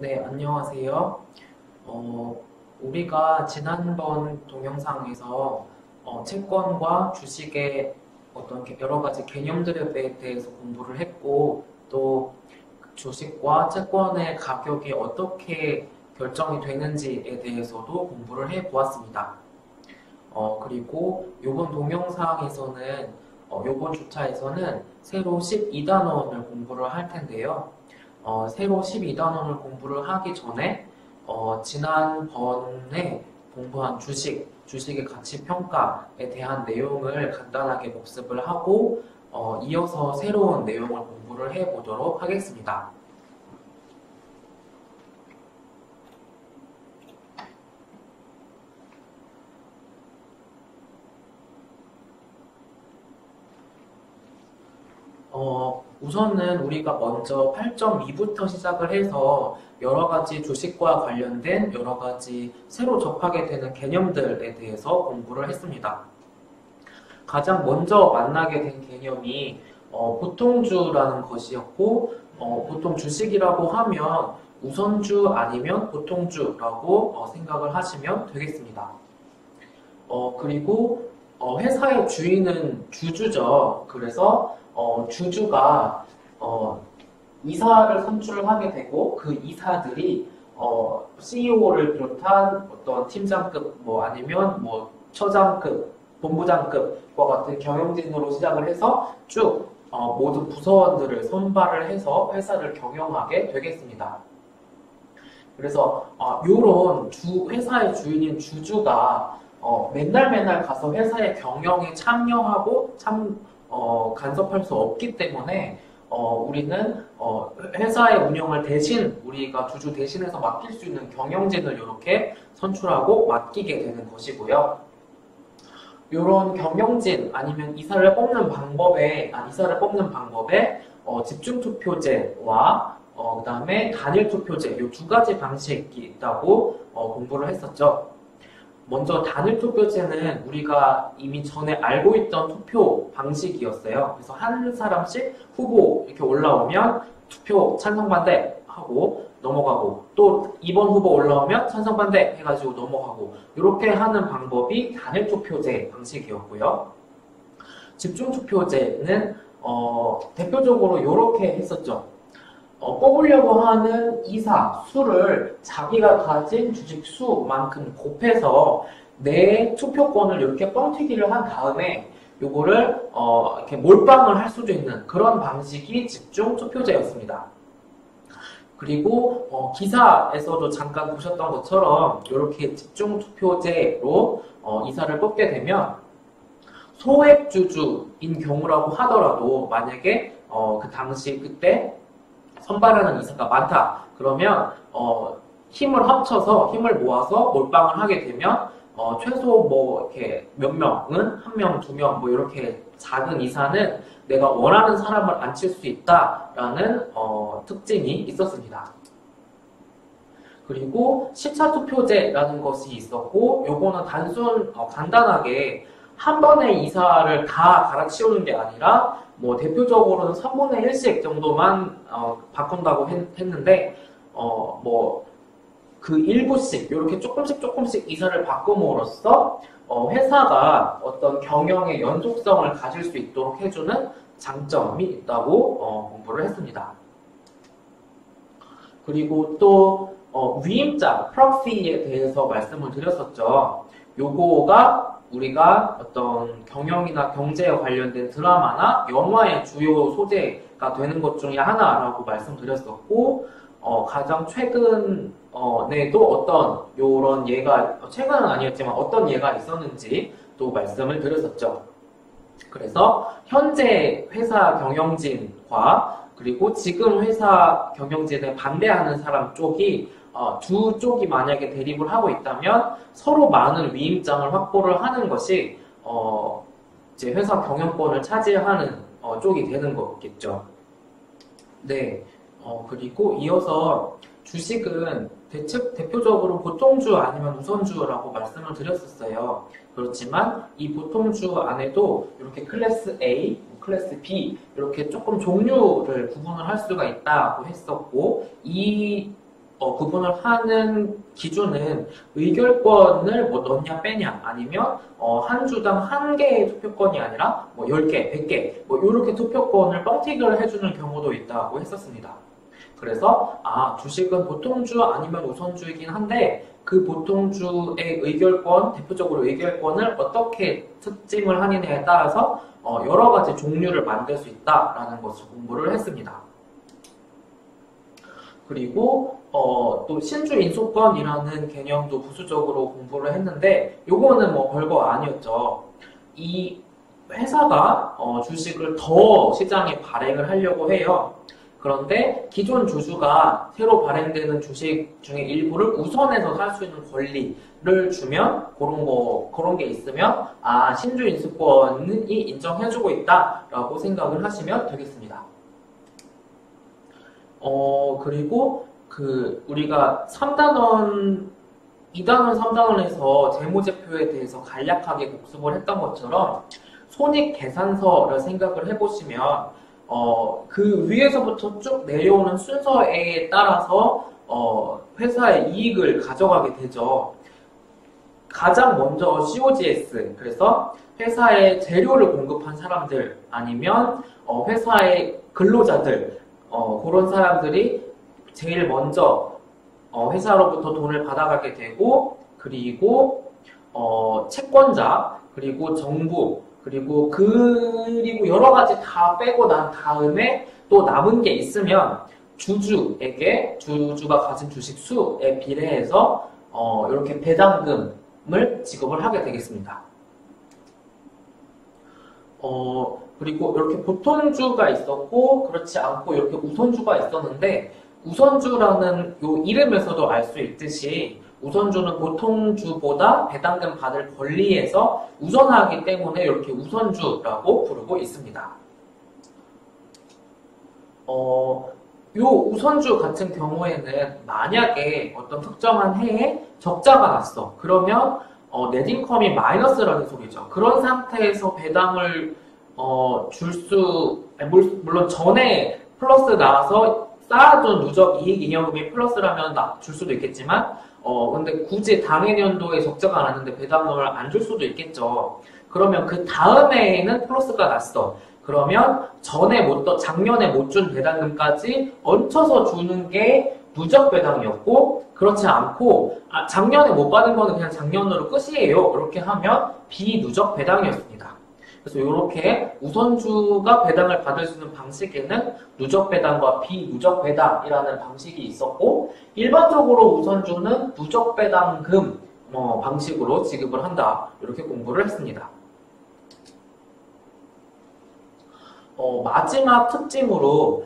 네, 안녕하세요. 어, 우리가 지난번 동영상에서 채권과 주식의 어떤 여러 가지 개념들에 대해서 공부를 했고, 또 주식과 채권의 가격이 어떻게 결정이 되는지에 대해서도 공부를 해 보았습니다. 그리고 이번 동영상에서는, 이번 주차에서는 새로 12단원을 공부를 할 텐데요. 새로 12단원을 공부를 하기 전에 지난번에 공부한 주식의 가치 평가에 대한 내용을 간단하게 복습을 하고 이어서 새로운 내용을 공부를 해보도록 하겠습니다. 우선은 우리가 먼저 8.2부터 시작을 해서 여러 가지 주식과 관련된 여러 가지 새로 접하게 되는 개념들에 대해서 공부를 했습니다. 가장 먼저 만나게 된 개념이 보통주라는 것이었고, 보통 주식이라고 하면 우선주 아니면 보통주라고 생각을 하시면 되겠습니다. 그리고 회사의 주인은 주주죠. 그래서 주주가 이사를 선출을 하게 되고 그 이사들이 CEO를 비롯한 어떤 팀장급 아니면 처장급, 본부장급과 같은 경영진으로 시작을 해서 쭉 모든 부서원들을 선발을 해서 회사를 경영하게 되겠습니다. 그래서 요런 회사의 주인인 주주가 맨날 가서 회사의 경영에 참여하고 간섭할 수 없기 때문에 우리는 회사의 운영을 대신 우리가 주주 대신해서 맡길 수 있는 경영진을 이렇게 선출하고 맡기게 되는 것이고요. 이런 경영진 아니면 이사를 뽑는 방법에 집중투표제와 그 다음에 단일투표제 이 두 가지 방식이 있다고 공부를 했었죠. 먼저 단일투표제는 우리가 이미 전에 알고 있던 투표 방식이었어요. 그래서 한 사람씩 후보 이렇게 올라오면 투표 찬성 반대 하고 넘어가고 또 2번 후보 올라오면 찬성 반대 해가지고 넘어가고 이렇게 하는 방법이 단일투표제 방식이었고요. 집중투표제는 대표적으로 이렇게 했었죠. 뽑으려고 하는 이사 수를 자기가 가진 주식 수만큼 곱해서 내 투표권을 이렇게 뻥튀기를 한 다음에 요거를 이렇게 몰빵을 할 수도 있는 그런 방식이 집중 투표제였습니다. 그리고 기사에서도 잠깐 보셨던 것처럼 이렇게 집중 투표제로 이사를 뽑게 되면 소액 주주인 경우라고 하더라도 만약에 그 당시 그때 선발하는 이사가 많다. 그러면 힘을 합쳐서 힘을 모아서 몰빵을 하게 되면 최소 이렇게 몇 명은 한 명, 두 명 이렇게 작은 이사는 내가 원하는 사람을 앉힐 수 있다라는 특징이 있었습니다. 그리고 시차 투표제라는 것이 있었고 요거는 간단하게 한 번에 이사를 다 갈아치우는 게 아니라 대표적으로는 3분의 1씩 정도만 바꾼다고 했는데 그 일부씩 이렇게 조금씩 이사를 바꿈으로써 회사가 어떤 경영의 연속성을 가질 수 있도록 해주는 장점이 있다고 공부를 했습니다. 그리고 또 위임장, 프록시에 대해서 말씀을 드렸었죠. 요거가 우리가 어떤 경영이나 경제에 관련된 드라마나 영화의 주요 소재가 되는 것 중에 하나라고 말씀드렸었고, 가장 최근에도 어떤 요런 예가, 최근은 아니었지만 어떤 예가 있었는지 또 말씀을 드렸었죠. 그래서 현재 회사 경영진과 그리고 지금 회사 경영진에 반대하는 사람 쪽이 두 쪽이 만약에 대립을 하고 있다면 서로 많은 위임장을 확보를 하는 것이 이제 회사 경영권을 차지하는 쪽이 되는 거겠죠. 네. 그리고 이어서 주식은 대표적으로 보통주 아니면 우선주라고 말씀을 드렸었어요. 그렇지만 이 보통주 안에도 이렇게 클래스 A, 클래스 B 이렇게 조금 종류를 구분을 할 수가 있다고 했었고 이 구분을 하는 기준은 의결권을 뭐 넣냐 빼냐 아니면 한 주당 한 개의 투표권이 아니라 뭐 10개, 100개 뭐 이렇게 투표권을 뻥튀기를 해주는 경우도 있다고 했었습니다. 그래서 주식은 보통주 아니면 우선주이긴 한데 그 보통주의 의결권, 대표적으로 의결권을 어떻게 특징을 하느냐에 따라서 여러 가지 종류를 만들 수 있다라는 것을 공부를 했습니다. 그리고 또 신주인수권이라는 개념도 부수적으로 공부를 했는데 요거는 뭐 별거 아니었죠. 이 회사가 주식을 더 시장에 발행을 하려고 해요. 그런데 기존 주주가 새로 발행되는 주식 중에 일부를 우선해서 살 수 있는 권리를 주면 그런 게 있으면 신주인수권이 인정해주고 있다라고 생각을 하시면 되겠습니다. 그리고 우리가 3단원, 2단원, 3단원에서 재무제표에 대해서 간략하게 복습을 했던 것처럼 손익계산서를 생각을 해보시면 그 위에서부터 쭉 내려오는 순서에 따라서 회사의 이익을 가져가게 되죠. 가장 먼저 COGS, 그래서 회사에 재료를 공급한 사람들 아니면 회사의 근로자들 그런 사람들이 제일 먼저 회사로부터 돈을 받아가게 되고 그리고 채권자 그리고 정부 그리고 여러 가지 다 빼고 난 다음에 또 남은 게 있으면 주주에게 주주가 가진 주식 수에 비례해서 이렇게 배당금을 지급을 하게 되겠습니다. 그리고 이렇게 보통주가 있었고 그렇지 않고 이렇게 우선주가 있었는데 우선주라는 요 이름에서도 알 수 있듯이 우선주는 보통주보다 배당금 받을 권리에서 우선하기 때문에 이렇게 우선주라고 부르고 있습니다. 요 우선주 같은 경우에는 만약에 어떤 특정한 해에 적자가 났어. 그러면 넷인컴이 마이너스라는 소리죠. 그런 상태에서 배당을 물론 전에 플러스 나와서 쌓아둔 누적 이익잉여금이 플러스라면 줄 수도 있겠지만 근데 굳이 당해년도에 적자가 났는데 배당금을 안 줄 수도 있겠죠. 그러면 그 다음 해에는 플러스가 났어. 그러면 작년에 못 준 배당금까지 얹혀서 주는 게 누적 배당이었고 그렇지 않고 작년에 못 받은 거는 그냥 작년으로 끝이에요. 이렇게 하면 비누적 배당이었습니다. 그래서 이렇게 우선주가 배당을 받을 수 있는 방식에는 누적 배당과 비누적 배당이라는 방식이 있었고 일반적으로 우선주는 누적 배당금 방식으로 지급을 한다. 이렇게 공부를 했습니다. 마지막 특징으로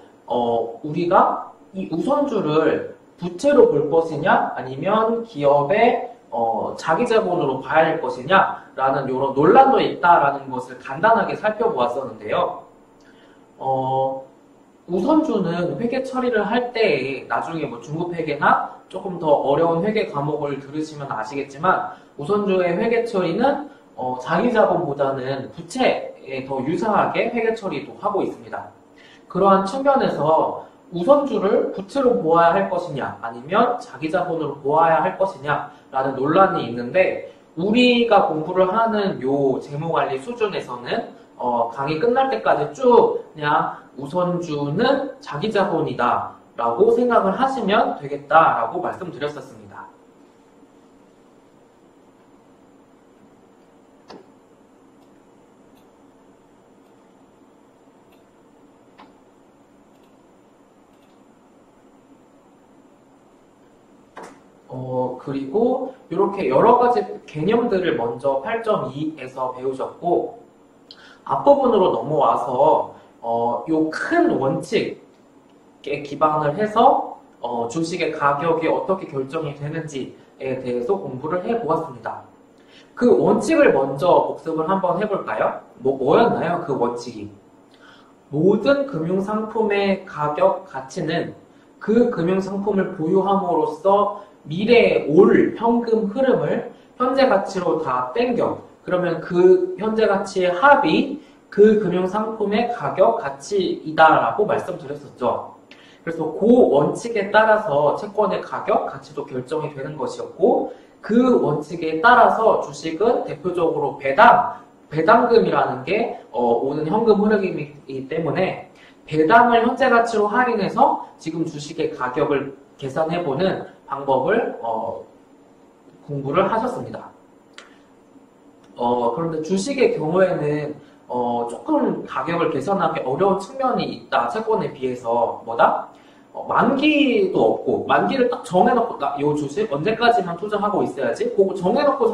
우리가 이 우선주를 부채로 볼 것이냐 아니면 기업의 자기 자본으로 봐야 할 것이냐라는 이런 논란도 있다라는 것을 간단하게 살펴보았었는데요. 우선주는 회계 처리를 할 때에 나중에 뭐 중급회계나 조금 더 어려운 회계 과목을 들으시면 아시겠지만 우선주의 회계 처리는 자기 자본보다는 부채에 더 유사하게 회계 처리도 하고 있습니다. 그러한 측면에서 우선주를 부채로 보아야 할 것이냐 아니면 자기 자본으로 보아야 할 것이냐 라는 논란이 있는데 우리가 공부를 하는 요 재무관리 수준에서는 강의 끝날 때까지 쭉 그냥 우선주는 자기 자본이다 라고 생각을 하시면 되겠다라고 말씀드렸었습니다. 그리고 이렇게 여러 가지 개념들을 먼저 8.2에서 배우셨고 앞부분으로 넘어와서 요 큰 원칙에 기반을 해서 주식의 가격이 어떻게 결정이 되는지에 대해서 공부를 해보았습니다. 그 원칙을 먼저 복습을 한번 해볼까요? 뭐였나요? 그 원칙이. 모든 금융상품의 가격 가치는 그 금융상품을 보유함으로써 미래에 올 현금 흐름을 현재 가치로 다 땡겨. 그러면 그 현재 가치의 합이 그 금융상품의 가격 가치이다라고 말씀드렸었죠. 그래서 그 원칙에 따라서 채권의 가격, 가치도 결정이 되는 것이었고 그 원칙에 따라서 주식은 대표적으로 배당금이라는 게 오는 현금 흐름이기 때문에 배당을 현재 가치로 할인해서 지금 주식의 가격을 계산해보는 방법을 공부를 하셨습니다. 그런데 주식의 경우에는 조금 가격을 계산하기 어려운 측면이 있다. 채권에 비해서 뭐다? 만기도 없고 만기를 딱 정해놓고 이 주식 언제까지만 투자하고 있어야지 그거 정해놓고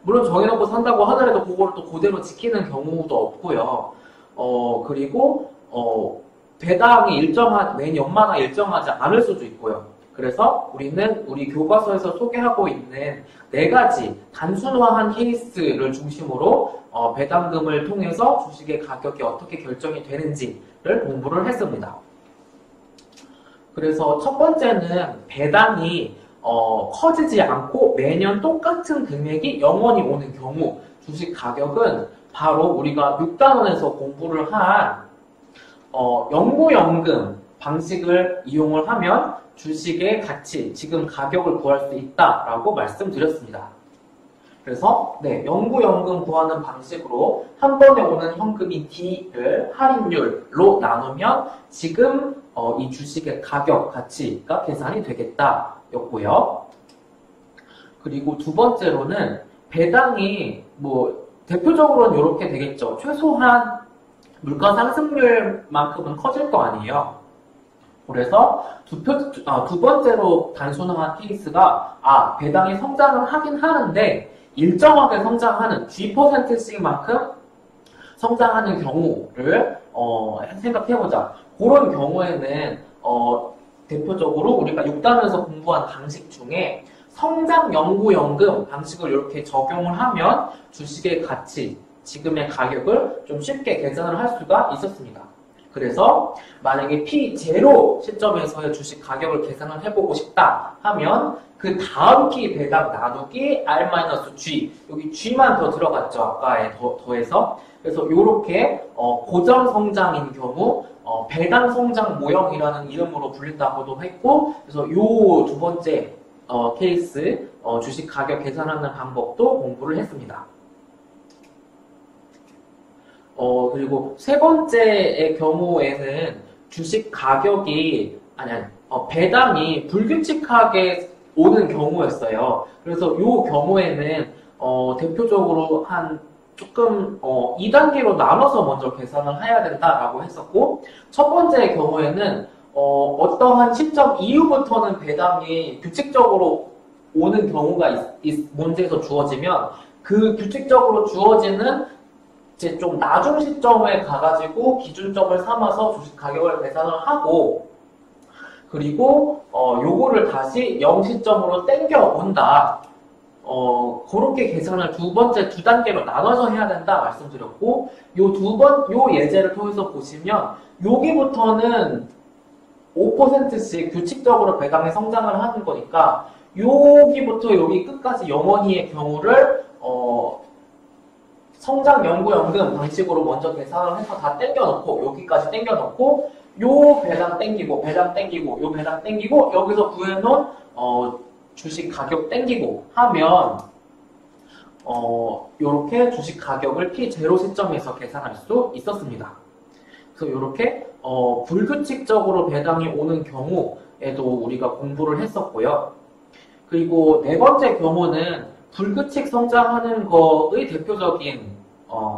물론 정해놓고 산다고 하더라도 그거를 또 그대로 지키는 경우도 없고요. 그리고 배당이 매 연마다 일정하지 않을 수도 있고요. 그래서 우리는 우리 교과서에서 소개하고 있는 4가지 단순화한 케이스를 중심으로 배당금을 통해서 주식의 가격이 어떻게 결정이 되는지를 공부를 했습니다. 그래서 첫 번째는 배당이 커지지 않고 매년 똑같은 금액이 영원히 오는 경우 주식 가격은 바로 우리가 6단원에서 공부를 한 영구연금 방식을 이용을 하면 주식의 가치, 지금 가격을 구할 수 있다라고 말씀드렸습니다. 그래서 영구연금 구하는 방식으로 한 번에 오는 현금인 D를 할인율로 나누면 지금 이 주식의 가격, 가치가 계산이 되겠다 였고요. 그리고 두 번째로는 배당이 대표적으로는 이렇게 되겠죠. 최소한 물가 상승률만큼은 커질 거 아니에요. 그래서 두 번째로 단순화한 케이스가 배당이 성장을 하긴 하는데 일정하게 성장하는 G%씩만큼 성장하는 경우를 생각해보자. 그런 경우에는 대표적으로 우리가 6단원에서 공부한 방식 중에 성장 영구연금 방식을 이렇게 적용을 하면 주식의 가치, 지금의 가격을 좀 쉽게 계산을 할 수가 있었습니다. 그래서 만약에 P0 시점에서의 주식 가격을 계산을 해보고 싶다 하면 그 다음 키 배당 나누기 R-G, 여기 G만 더 들어갔죠. 아까에 더해서. 그래서 이렇게 고정 성장인 경우 배당 성장 모형이라는 이름으로 불린다고도 했고, 그래서 이 두 번째 케이스 주식 가격 계산하는 방법도 공부를 했습니다. 그리고 세 번째의 경우에는 주식 가격이 배당이 불규칙하게 오는 경우였어요. 그래서 이 경우에는 대표적으로 한 조금 2단계로 나눠서 먼저 계산을 해야 된다라고 했었고, 첫 번째의 경우에는 어떠한 시점 이후부터는 배당이 규칙적으로 오는 경우가 문제에서 주어지면 그 규칙적으로 주어지는 이제 좀 나중 시점에 가가지고 기준점을 삼아서 주식 가격을 계산을 하고, 그리고 요거를 다시 0시점으로 땡겨 온다. 그렇게 계산을 두 단계로 나눠서 해야 된다 말씀드렸고, 요 예제를 통해서 보시면 여기부터는 5%씩 규칙적으로 배당이 성장을 하는 거니까 여기부터 여기 끝까지 영원히의 경우를 성장 영구연금 방식으로 먼저 계산을 해서 다 땡겨놓고, 여기까지 땡겨놓고, 요 배당 땡기고, 요 배당 땡기고, 여기서 구해놓은 주식 가격 땡기고 하면 요렇게 주식 가격을 P0 시점에서 계산할 수 있었습니다. 그래서 요렇게 불규칙적으로 배당이 오는 경우에도 우리가 공부를 했었고요. 그리고 네 번째 경우는 불규칙 성장하는 거의 대표적인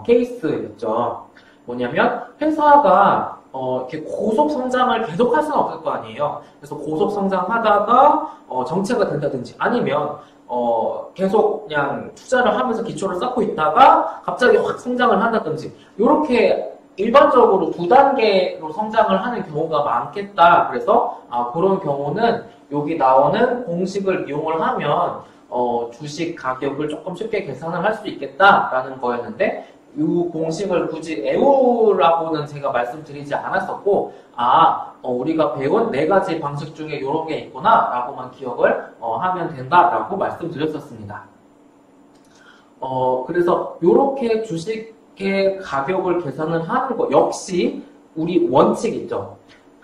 케이스였죠. 뭐냐면 회사가 이렇게 고속 성장을 계속 할 수는 없을 거 아니에요. 그래서 고속 성장하다가 정체가 된다든지 아니면 계속 그냥 투자를 하면서 기초를 쌓고 있다가 갑자기 확 성장을 한다든지, 이렇게 일반적으로 2단계로 성장을 하는 경우가 많겠다. 그래서 그런 경우는 여기 나오는 공식을 이용을 하면 주식 가격을 조금 쉽게 계산을 할 수 있겠다라는 거였는데, 이 공식을 굳이 외우라고는 제가 말씀드리지 않았었고, 우리가 배운 4가지 방식 중에 이런 게 있구나 라고만 기억을 하면 된다라고 말씀드렸었습니다. 그래서 이렇게 주식의 가격을 계산을 하는 거 역시 우리 원칙 있죠.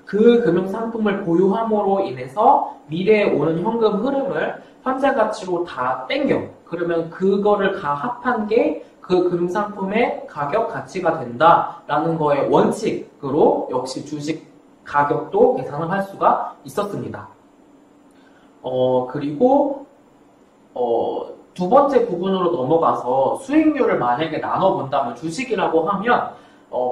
그 금융상품을 보유함으로 인해서 미래에 오는 현금 흐름을 현재 가치로 다 땡겨. 그러면 그거를 다 합한 게 그 금융상품의 가격 가치가 된다라는 거의 원칙으로 역시 주식 가격도 계산을 할 수가 있었습니다. 그리고 두 번째 부분으로 넘어가서 수익률을 만약에 나눠본다면 주식이라고 하면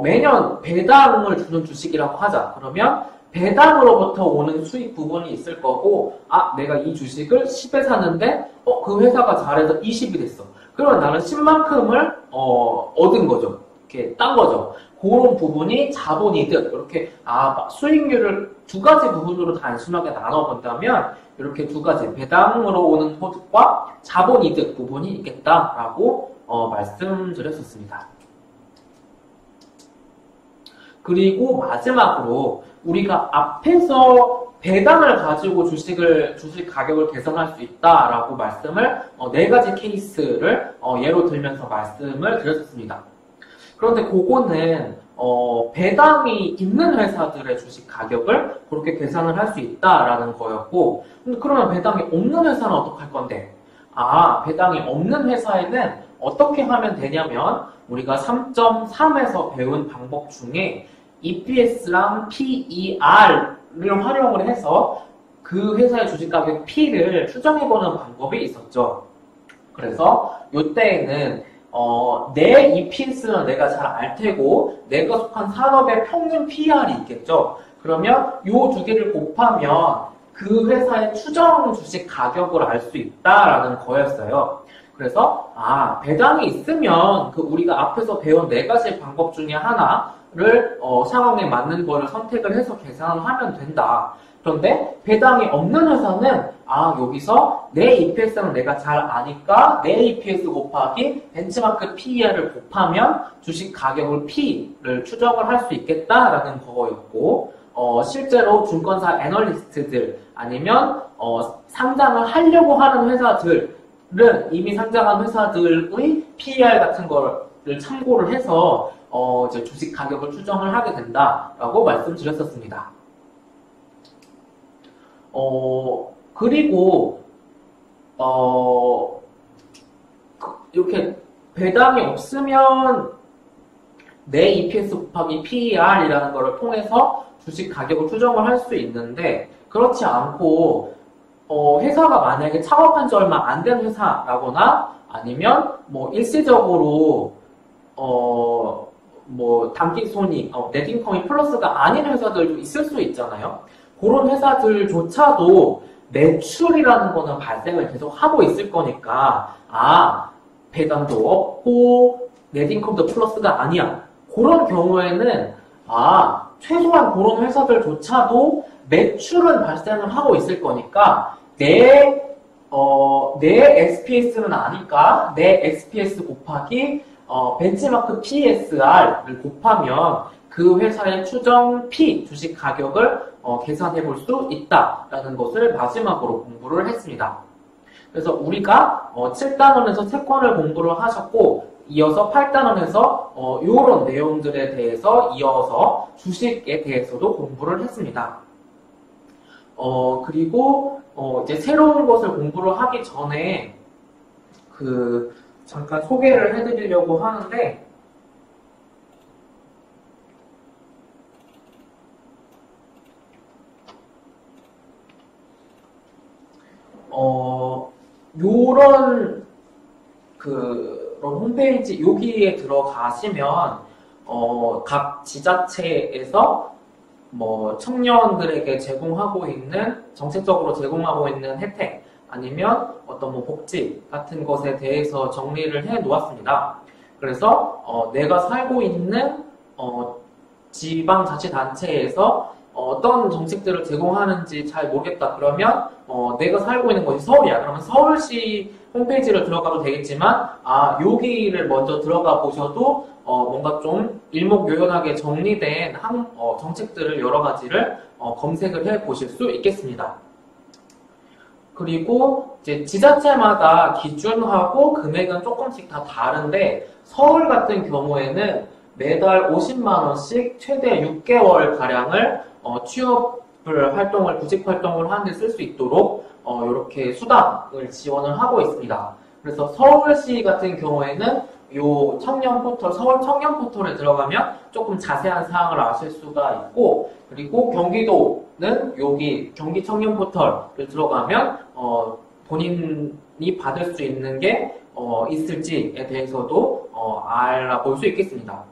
매년 배당을 주는 주식이라고 하자. 그러면 배당으로부터 오는 수익 부분이 있을 거고, 내가 이 주식을 10에 샀는데 그 회사가 잘해서 20이 됐어. 그러면 나는 10만큼을 얻은 거죠. 이렇게 딴 거죠. 그런 부분이 자본이득. 이렇게 수익률을 두 가지 부분으로 단순하게 나눠본다면 이렇게 두 가지 배당으로 오는 소득과 자본이득 부분이 있겠다라고 말씀드렸었습니다. 그리고 마지막으로 우리가 앞에서 배당을 가지고 주식 가격을 계산할 수 있다라고 말씀을 네 가지 케이스를 예로 들면서 말씀을 드렸습니다. 그런데 그거는 배당이 있는 회사들의 주식 가격을 그렇게 계산을 할 수 있다라는 거였고, 그러면 배당이 없는 회사는 어떡할 건데? 배당이 없는 회사에는 어떻게 하면 되냐면 우리가 3.3에서 배운 방법 중에 EPS랑 PER을 활용을 해서 그 회사의 주식 가격 P를 추정해보는 방법이 있었죠. 그래서 이때에는 내 EPS는 내가 잘 알 테고 내가 속한 산업의 평균 PER이 있겠죠. 그러면 이 두 개를 곱하면 그 회사의 추정 주식 가격을 알 수 있다라는 거였어요. 그래서 배당이 있으면 우리가 앞에서 배운 네 가지 방법 중에 하나를 상황에 맞는 거를 선택을 해서 계산을 하면 된다. 그런데 배당이 없는 회사는 여기서 내 EPS는 내가 잘 아니까 내 EPS 곱하기 벤치마크 PER을 곱하면 주식 가격을 P를 추정을 할 수 있겠다라는 거였고, 실제로 증권사 애널리스트들 아니면 상장을 하려고 하는 회사들은 이미 상장한 회사들의 PER 같은 거를 참고를 해서 이제 주식 가격을 추정을 하게 된다라고 말씀드렸었습니다. 그리고 이렇게 배당이 없으면 내 EPS 곱하기 PER이라는 거를 통해서 주식 가격을 추정을 할 수 있는데, 그렇지 않고 회사가 만약에 창업한 지 얼마 안 된 회사라거나 아니면 일시적으로 단기손익, 넷인컴이 플러스가 아닌 회사들도 있을 수 있잖아요. 그런 회사들조차도 매출이라는 거는 발생을 계속 하고 있을 거니까 배당도 없고 넷인컴도 플러스가 아니야. 그런 경우에는 최소한 그런 회사들조차도 매출은 발생을 하고 있을 거니까 내 XPS는 아니까 내 XPS 곱하기 벤치마크 PSR을 곱하면 그 회사의 추정 P 주식 가격을 계산해 볼 수 있다라는 것을 마지막으로 공부를 했습니다. 그래서 우리가 7단원에서 3권을 공부를 하셨고, 이어서 8단원에서 이런 내용들에 대해서 이어서 주식에 대해서도 공부를 했습니다. 그리고 이제 새로운 것을 공부를 하기 전에 잠깐 소개를 해드리려고 하는데, 요런 홈페이지 여기에 들어가시면 각 지자체에서 청년들에게 제공하고 있는, 정책적으로 제공하고 있는 혜택 아니면 어떤 복지 같은 것에 대해서 정리를 해 놓았습니다. 그래서 내가 살고 있는 지방자치단체에서 어떤 정책들을 제공하는지 잘 모르겠다 그러면 내가 살고 있는 곳이 서울이야. 그러면 서울시 홈페이지를 들어가도 되겠지만 여기를 먼저 들어가 보셔도 뭔가 좀 일목요연하게 정리된 정책들을 여러 가지를 검색을 해 보실 수 있겠습니다. 그리고 이제 지자체마다 기준하고 금액은 조금씩 다 다른데, 서울 같은 경우에는 매달 50만 원씩 최대 6개월 가량을 취업을 활동을, 구직 활동을 하는데 쓸 수 있도록 이렇게 수당을 지원을 하고 있습니다. 그래서 서울시 같은 경우에는 요 청년 포털, 서울 청년 포털에 들어가면 조금 자세한 사항을 아실 수가 있고, 그리고 경기도는 여기 경기 청년 포털을 들어가면 본인이 받을 수 있는 게 있을지에 대해서도 알아볼 수 있겠습니다.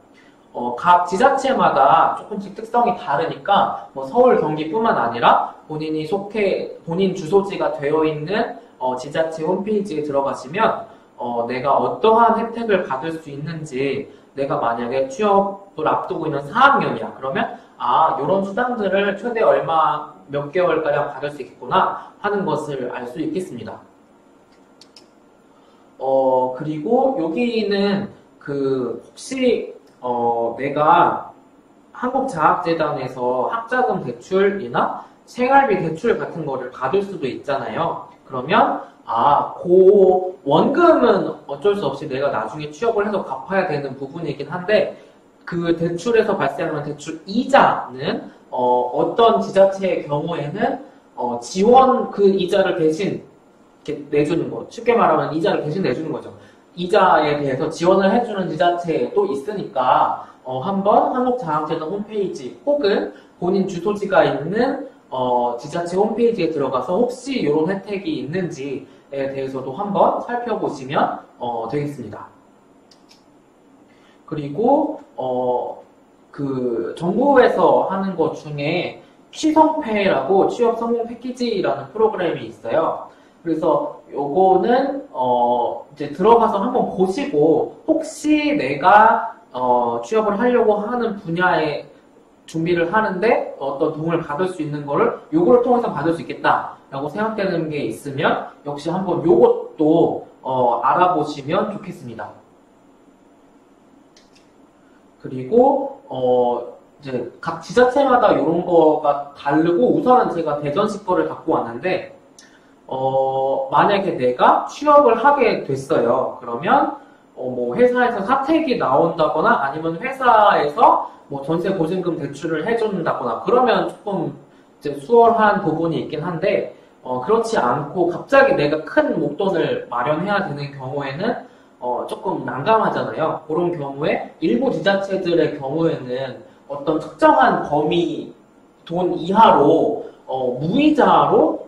각 지자체마다 조금씩 특성이 다르니까 뭐 서울, 경기뿐만 아니라 본인 주소지가 되어 있는 지자체 홈페이지에 들어가시면 내가 어떠한 혜택을 받을 수 있는지, 내가 만약에 취업을 앞두고 있는 4학년이야. 그러면 이런 수당들을 최대 얼마 몇 개월가량 받을 수 있겠구나 하는 것을 알 수 있겠습니다. 그리고 여기는 혹시 내가 한국자학재단에서 학자금 대출이나 생활비 대출 같은 거를 받을 수도 있잖아요. 그러면 그 원금은 어쩔 수 없이 내가 나중에 취업을 해서 갚아야 되는 부분이긴 한데, 그 대출에서 발생하는 대출 이자는 어떤 지자체의 경우에는 지원 그 이자를 대신 이렇게 내주는 거, 쉽게 말하면 이자를 대신 내주는 거죠. 이자에 대해서 지원을 해주는 지자체도 있으니까 한번 한국자학재단 홈페이지 혹은 본인 주소지가 있는 지자체 홈페이지에 들어가서 혹시 이런 혜택이 있는지에 대해서도 한번 살펴보시면 되겠습니다. 그리고 정부에서 하는 것 중에 취성패라고 취업 성공 패키지라는 프로그램이 있어요. 그래서 요거는 이제 들어가서 한번 보시고, 혹시 내가 취업을 하려고 하는 분야에 준비를 하는데 어떤 도움을 받을 수 있는 거를 요거를 통해서 받을 수 있겠다라고 생각되는 게 있으면 역시 한번 요것도 알아보시면 좋겠습니다. 그리고 이제 각 지자체마다 이런 거가 다르고, 우선은 제가 대전시 거를 갖고 왔는데, 만약에 내가 취업을 하게 됐어요. 그러면 뭐 회사에서 사택이 나온다거나 아니면 회사에서 뭐 전세 보증금 대출을 해준다거나 그러면 조금 이제 수월한 부분이 있긴 한데, 그렇지 않고 갑자기 내가 큰 목돈을 마련해야 되는 경우에는 조금 난감하잖아요. 그런 경우에 일부 지자체들의 경우에는 어떤 특정한 범위 돈 이하로 무이자로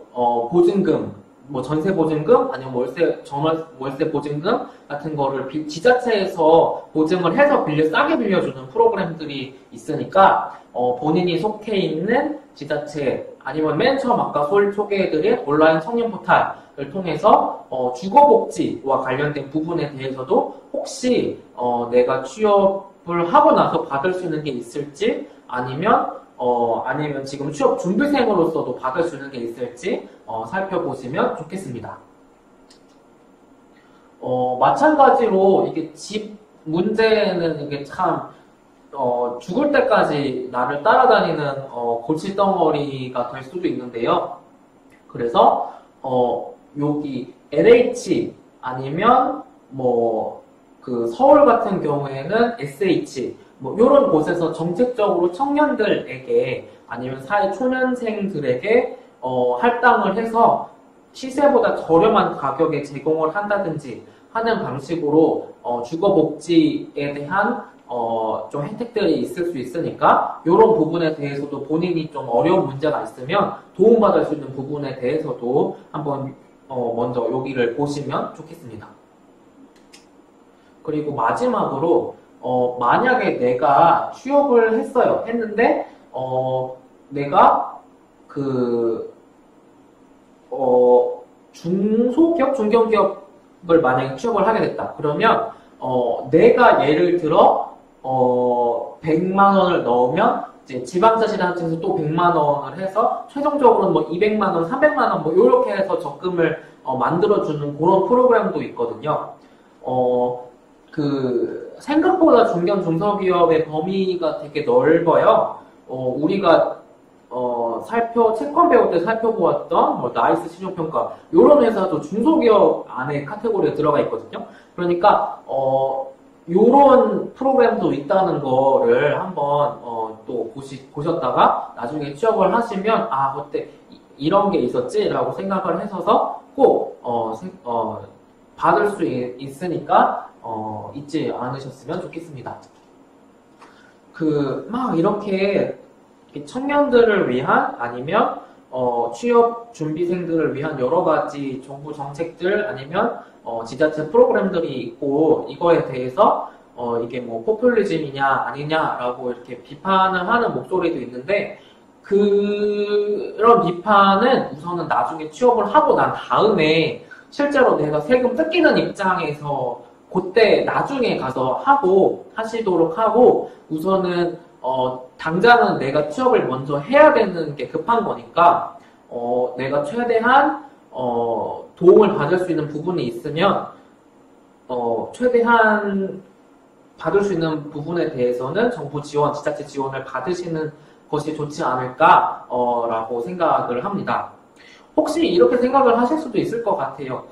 보증금, 뭐 전세 보증금 아니면 월세 보증금 같은 거를 지자체에서 보증을 해서 싸게 빌려주는 프로그램들이 있으니까 본인이 속해 있는 지자체 아니면 맨 처음 아까 소개해드린 온라인 청년 포털을 통해서 주거복지와 관련된 부분에 대해서도 혹시 내가 취업을 하고 나서 받을 수 있는 게 있을지, 아니면 지금 취업 준비생으로서도 받을 수 있는 게 있을지 살펴보시면 좋겠습니다. 마찬가지로 이게 집 문제는 이게 참 죽을 때까지 나를 따라다니는 골칫덩어리가 될 수도 있는데요. 그래서 여기 LH 아니면 서울 같은 경우에는 SH 이런 곳에서 정책적으로 청년들에게 아니면 사회 초년생들에게 할당을 해서 시세보다 저렴한 가격에 제공을 한다든지 하는 방식으로 주거복지에 대한 좀 혜택들이 있을 수 있으니까, 이런 부분에 대해서도 본인이 좀 어려운 문제가 있으면 도움받을 수 있는 부분에 대해서도 한번 먼저 여기를 보시면 좋겠습니다. 그리고 마지막으로 만약에 내가 취업을 했는데 내가 중소기업, 중견기업을 만약에 취업을 하게 됐다. 그러면 내가 예를 들어 100만 원을 넣으면 이제 지방자치단체에서 또 100만 원을 해서 최종적으로는 뭐 200만 원, 300만 원 뭐 이렇게 해서 적금을 만들어주는 그런 프로그램도 있거든요. 생각보다 중견 중소기업의 범위가 되게 넓어요. 우리가 채권 배울 때 살펴보았던 나이스 신용평가 이런 회사도 중소기업 안에 카테고리에 들어가 있거든요. 그러니까 요런 프로그램도 있다는 거를 한번 또 보셨다가 나중에 취업을 하시면 아 그때 이런 게 있었지라고 생각을 해서서 꼭 받을 수 있으니까 잊지 않으셨으면 좋겠습니다. 막 이렇게 청년들을 위한 아니면 취업 준비생들을 위한 여러 가지 정부 정책들 아니면 지자체 프로그램들이 있고 이거에 대해서 이게 뭐 포퓰리즘이냐 아니냐라고 이렇게 비판을 하는 목소리도 있는데 그런 비판은 우선은 나중에 취업을 하고 난 다음에 실제로 내가 세금 뜯기는 입장에서 그때 나중에 가서 하시도록 하고 우선은 당장은 내가 취업을 먼저 해야 되는 게 급한 거니까 내가 최대한 도움을 받을 수 있는 부분이 있으면 최대한 받을 수 있는 부분에 대해서는 정부 지원, 지자체 지원을 받으시는 것이 좋지 않을까 라고 생각을 합니다. 혹시 이렇게 생각을 하실 수도 있을 것 같아요.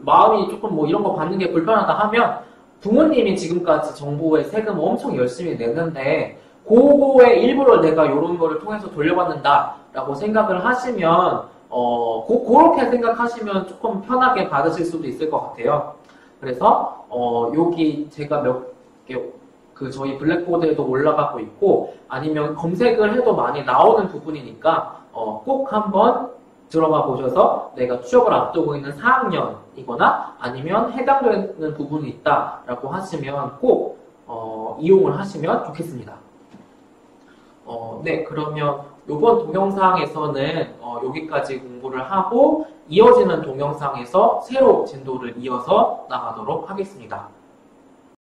마음이 조금 뭐 이런 거 받는 게 불편하다 하면 부모님이 지금까지 정부에 세금 엄청 열심히 냈는데 그거의 일부를 내가 이런 거를 통해서 돌려받는다라고 생각을 하시면 그렇게 생각하시면 조금 편하게 받으실 수도 있을 것 같아요. 그래서 여기 제가 저희 블랙보드에도 올라가고 있고 아니면 검색을 해도 많이 나오는 부분이니까 꼭 한번 들어가 보셔서 내가 취업을 앞두고 있는 4학년이거나 아니면 해당되는 부분이 있다라고 하시면 꼭 이용을 하시면 좋겠습니다. 네, 그러면 이번 동영상에서는 여기까지 공부를 하고 이어지는 동영상에서 새로 진도를 이어서 나가도록 하겠습니다.